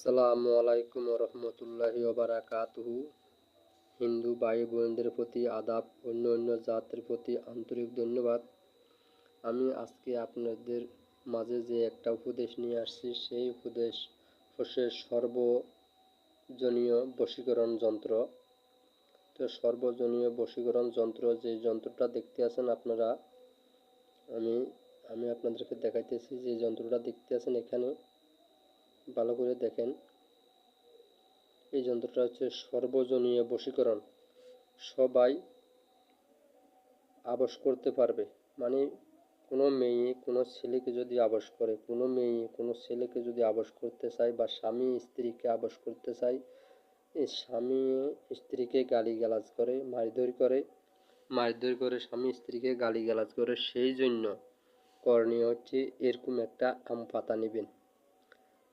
আসসালামু আলাইকুম রহমতুল্লাহি ওবারাকাতুহু। হিন্দু ভাই বোনদের প্রতি আদাব, অন্য অন্য জাতের প্রতি আন্তরিক ধন্যবাদ। আমি আজকে আপনাদের মাঝে যে একটা উপদেশ নিয়ে আসছি, সেই উপদেশ হচ্ছে সর্বজনীয় বশীকরণ যন্ত্র। তো সর্বজনীয় বশীকরণ যন্ত্র, যে যন্ত্রটা দেখতে আছেন আপনারা, আমি আপনাদেরকে দেখাইতেছি। যে যন্ত্রটা দেখতে আছেন এখানে, ভালো করে দেখেন। এই যন্ত্রটা হচ্ছে সর্বজনীয় বশীকরণ। সবাই আবশ করতে পারবে, মানে কোনো মেয়ে কোনো ছেলেকে যদি আবশ করে, কোনো মেয়ে কোনো ছেলেকে যদি আবশ করতে চায়, বা স্বামী স্ত্রীকে আবশ করতে চায়, এই স্বামী স্ত্রীকে গালিগালাজ করে, মারধর করে স্বামী স্ত্রীকে গালিগালাজ করে, সেই জন্য করণীয় হচ্ছে এরকম একটা আম পাতা নেবেন।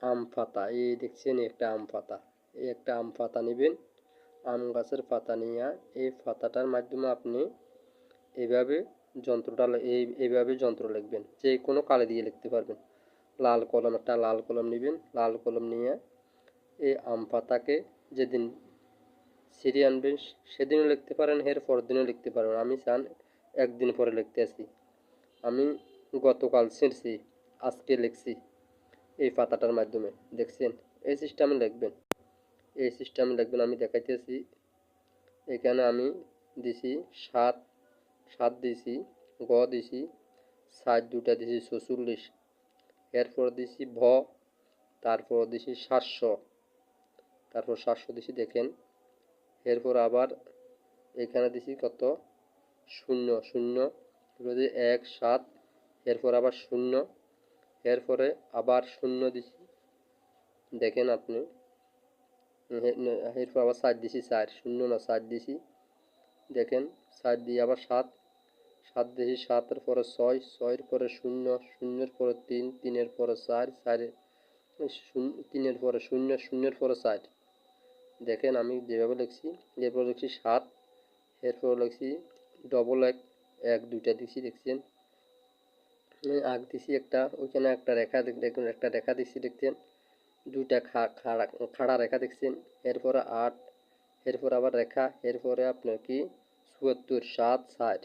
আম পাতা, এই দেখছেন একটা আম পাতা, এই একটা আম পাতা নেবেন। আম গাছের পাতা নিয়ে এই পাতাটার মাধ্যমে আপনি এইভাবে এইভাবে যন্ত্র লিখবেন। যে কোনো কালি দিয়ে লিখতে পারবেন। একটা লাল কলম নেবেন। লাল কলম নিয়ে এই আম পাতাকে যেদিন ছিঁড়ে আনবেন সেদিনও লিখতে পারেন, এর পরের দিনও লিখতে পারেন। আমি চান একদিন পরে লিখতে আসি। আমি গতকাল ছিঁড়ছি, আজকে লিখছি এই পাতাটার মাধ্যমে, দেখছেন? এই সিস্টেমে লিখবেন, আমি দেখাইতেছি। এখানে আমি দিছি 7, 7 দিছি, গ দিছি 7, দুটা দিছি 46, এরপর দিছি ভ, তারপর দিছি 700, তারপর 700 দিছি, দেখেন। এরপর আবার এখানে দিছি কত, 0 0, 1 7, এরপর আবার 0, এরপরে আবার 0 দিছি, দেখেন আপনি। এরপর আবার 7 দিছি, 4 0 না 4 দিছি, দেখেন। 4 দিয়ে আবার 7, 7 দিছি, 7-এর পরে 6, 6-এর পরে 0, 0-এর পরে 3, 3-এর পরে 4, 3-এর পরে 0, 0-এর পরে 4, দেখেন আমি যেভাবে লিখছি। এরপর লিখছি 7, এরপর লিখছি ডবল 1, 1 দুইটা দিছি, দেখছেন। আগ দিছি একটা, ওইখানে একটা রেখা দেখুন, একটা রেখা দিছি, দেখছেন। দুইটা খাড়া রেখা, দেখছেন। এরপরে 8, এরপর আবার রেখা, এরপরে আপনার কি 74, 7 4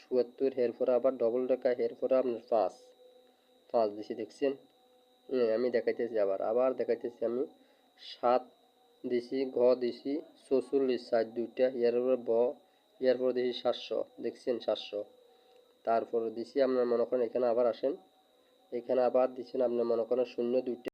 74, এরপরে আবার ডবল রেখা, এরপরে আপনার 5 দিছি, দেখছেন। আমি দেখাইতেছি, আবার দেখাইতেছি। আমি 7 দিছি, ঘ দিছি 44, 4 দুইটা, এরপরে ব, এরপর দিছি 700, দেখছেন 700। তারপরে দিছি আপনার মনে করেন, এখানে আবার আসেন, এখানে আবার দিচ্ছেন আপনার মনে করেন 0 দুইটা,